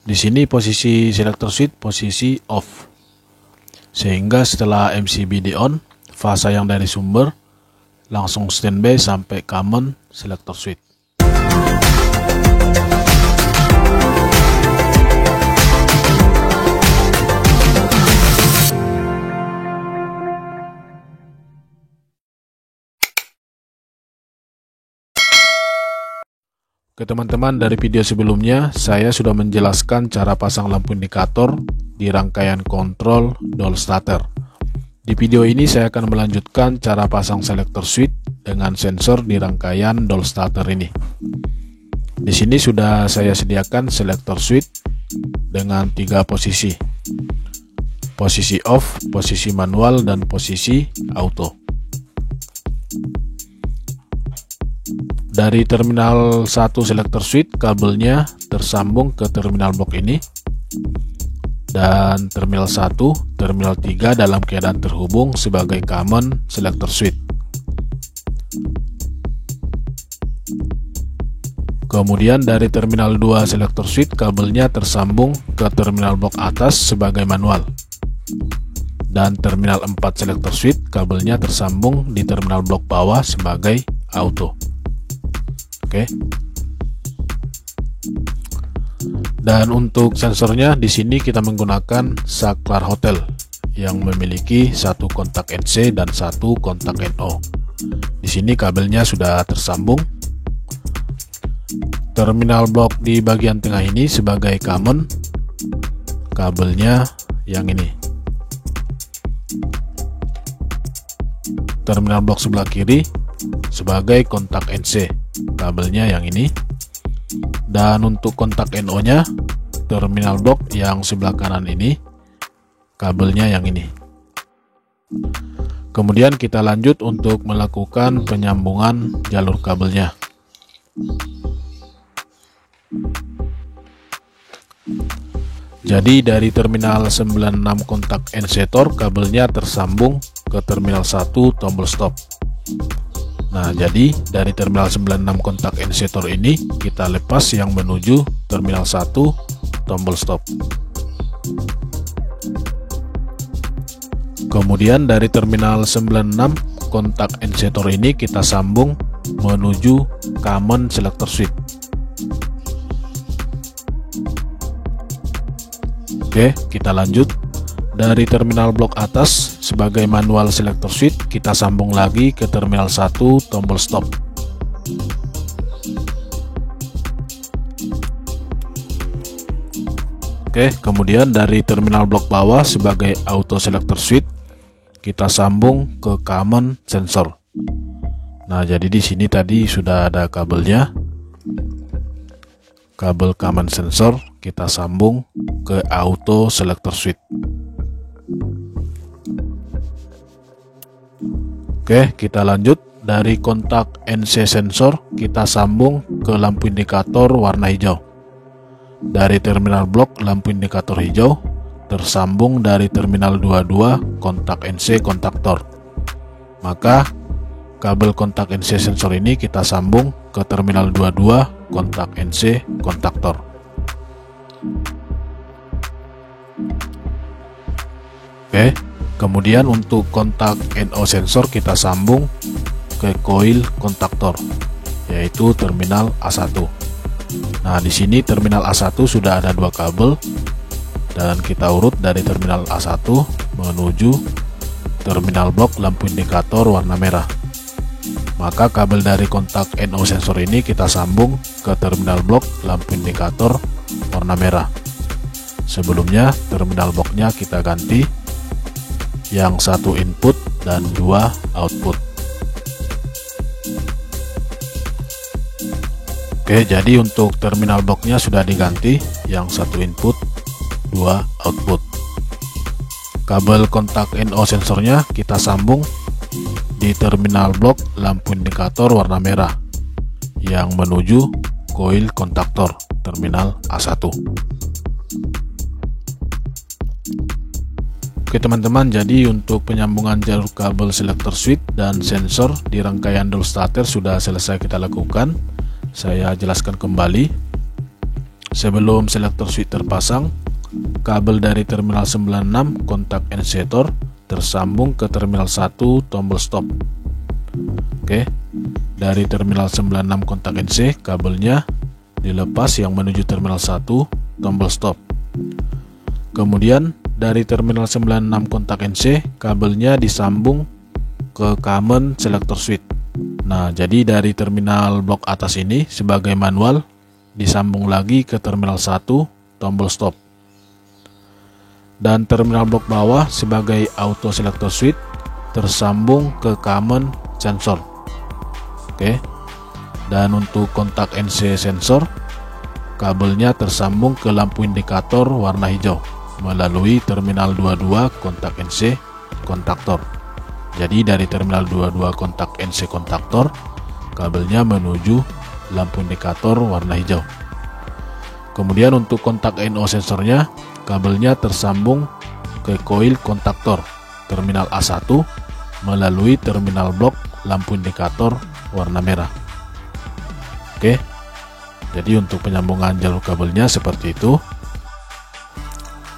Di sini posisi selector switch posisi off, sehingga setelah MCB di on, fasa yang dari sumber langsung standby sampai common selector switch. Oke teman-teman, dari video sebelumnya saya sudah menjelaskan cara pasang lampu indikator di rangkaian kontrol dual starter. Di video ini saya akan melanjutkan cara pasang selector switch dengan sensor di rangkaian dual starter ini. Di sini sudah saya sediakan selector switch dengan 3 posisi. Posisi off, posisi manual, dan posisi auto. Dari terminal 1 selector switch, kabelnya tersambung ke terminal blok ini, dan terminal 1, terminal 3 dalam keadaan terhubung sebagai common selector switch. Kemudian dari terminal 2 selector switch, kabelnya tersambung ke terminal blok atas sebagai manual, dan terminal 4 selector switch, kabelnya tersambung di terminal blok bawah sebagai auto. Oke. Dan untuk sensornya di sini kita menggunakan saklar hotel yang memiliki satu kontak NC dan satu kontak NO. Di sini kabelnya sudah tersambung. Terminal blok di bagian tengah ini sebagai common, kabelnya yang ini. Terminal blok sebelah kiri sebagai kontak NC, kabelnya yang ini. Dan untuk kontak NO nya, terminal blok yang sebelah kanan ini, kabelnya yang ini. Kemudian kita lanjut untuk melakukan penyambungan jalur kabelnya. Jadi dari terminal 96 kontak NC-tor, kabelnya tersambung ke terminal 1 tombol stop. Nah, jadi dari terminal 96 kontak NC-tor ini kita lepas yang menuju terminal 1 tombol stop. Kemudian dari terminal 96 kontak NC-tor ini kita sambung menuju common selector switch. Oke, kita lanjut. Dari terminal blok atas sebagai manual selector switch, kita sambung lagi ke terminal 1 tombol stop. Oke, kemudian dari terminal blok bawah sebagai auto selector switch, kita sambung ke common sensor. Nah, jadi di sini tadi sudah ada kabelnya. Kabel common sensor kita sambung ke auto selector switch. Oke, kita lanjut. Dari kontak NC sensor kita sambung ke lampu indikator warna hijau. Dari terminal blok lampu indikator hijau tersambung dari terminal 22 kontak NC kontaktor. Maka kabel kontak NC sensor ini kita sambung ke terminal 22 kontak NC kontaktor. Oke. Kemudian untuk kontak NO sensor kita sambung ke coil kontaktor, yaitu terminal A1. Nah, di sini terminal A1 sudah ada 2 kabel, dan kita urut dari terminal A1 menuju terminal blok lampu indikator warna merah. Maka kabel dari kontak NO sensor ini kita sambung ke terminal blok lampu indikator warna merah. Sebelumnya terminal bloknya kita ganti, yang 1 input dan 2 output. Oke, jadi untuk terminal bloknya sudah diganti, yang 1 input, 2 output. Kabel kontak NO sensornya kita sambung di terminal blok lampu indikator warna merah yang menuju coil kontaktor terminal A1. Oke teman-teman, jadi untuk penyambungan jalur kabel selector switch dan sensor di rangkaian dual starter sudah selesai kita lakukan. Saya jelaskan kembali. sebelum selektor switch terpasang, kabel dari terminal 96 kontak initiator tersambung ke terminal 1 tombol stop. Oke, dari terminal 96 kontak NC, kabelnya dilepas yang menuju terminal 1 tombol stop. Kemudian dari terminal 96 kontak NC, kabelnya disambung ke common selector switch. Nah, jadi dari terminal blok atas ini sebagai manual disambung lagi ke terminal 1 tombol stop. Dan terminal blok bawah sebagai auto selector switch tersambung ke common sensor. Oke. Dan untuk kontak NC sensor, kabelnya tersambung ke lampu indikator warna hijau melalui terminal 22 kontak NC kontaktor. Jadi dari terminal 22 kontak NC kontaktor, kabelnya menuju lampu indikator warna hijau. Kemudian untuk kontak NO sensornya, kabelnya tersambung ke koil kontaktor terminal A1 melalui terminal blok lampu indikator warna merah. Oke, jadi untuk penyambungan jalur kabelnya seperti itu.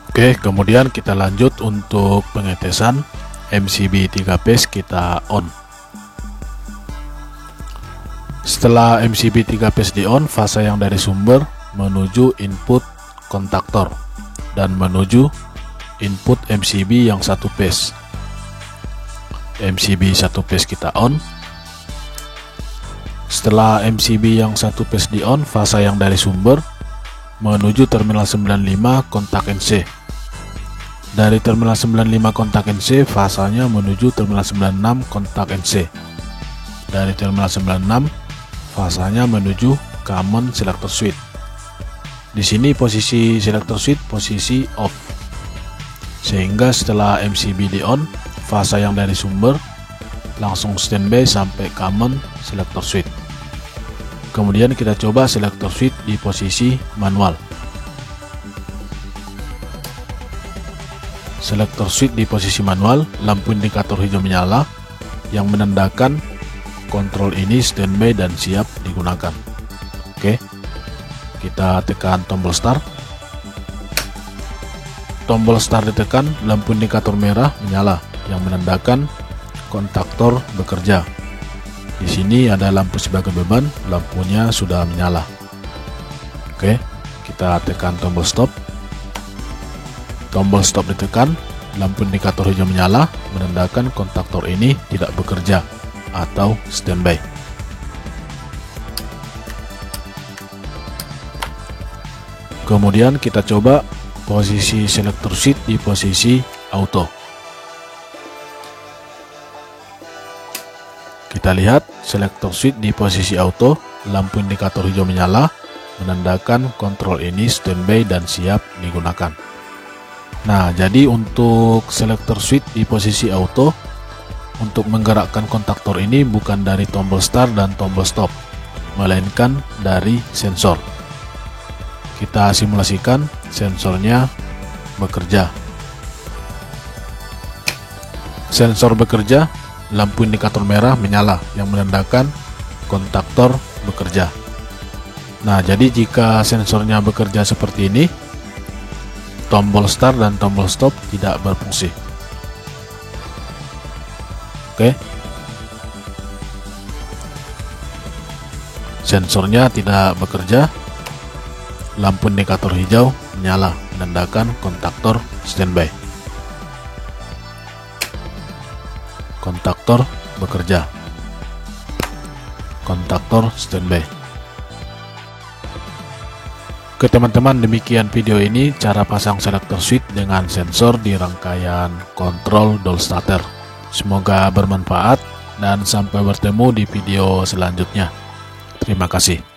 Oke, kemudian kita lanjut untuk pengetesan MCB 3 phase kita on. Setelah MCB 3 phase di on, fase yang dari sumber menuju input kontaktor dan menuju input MCB yang 1 phase. MCB 1 phase kita on. Setelah MCB yang 1 phase di on, fase yang dari sumber menuju terminal 95 kontak NC. Dari terminal 95 kontak NC, fasanya menuju terminal 96 kontak NC. Dari terminal 96, fasanya menuju common selector switch. Di sini posisi selector switch posisi off. Sehingga setelah MCB di on, fase yang dari sumber langsung standby sampai common selector switch. Kemudian kita coba selector switch di posisi manual. Selector switch di posisi manual, lampu indikator hijau menyala yang menandakan kontrol ini standby dan siap digunakan. Oke, kita tekan tombol start. Tombol start ditekan, lampu indikator merah menyala yang menandakan kontaktor bekerja. Di sini ada lampu sebagai beban, lampunya sudah menyala. Oke, kita tekan tombol stop. Tombol stop ditekan, lampu indikator hijau menyala menandakan kontaktor ini tidak bekerja atau standby. Kemudian kita coba posisi selector switch di posisi auto. Kita lihat selector switch di posisi auto, lampu indikator hijau menyala menandakan kontrol ini standby dan siap digunakan. Nah, jadi untuk selector switch di posisi auto, untuk menggerakkan kontaktor ini bukan dari tombol start dan tombol stop, melainkan dari sensor. Kita simulasikan sensornya bekerja. Sensor bekerja, lampu indikator merah menyala yang menandakan kontaktor bekerja. Nah, jadi jika sensornya bekerja seperti ini, tombol start dan tombol stop tidak berfungsi. Oke. Sensornya tidak bekerja, lampu indikator hijau menyala menandakan kontaktor standby. Kontaktor bekerja. Kontaktor standby. Oke teman-teman, demikian video ini cara pasang selector switch dengan sensor di rangkaian kontrol dual starter. Semoga bermanfaat dan sampai bertemu di video selanjutnya. Terima kasih.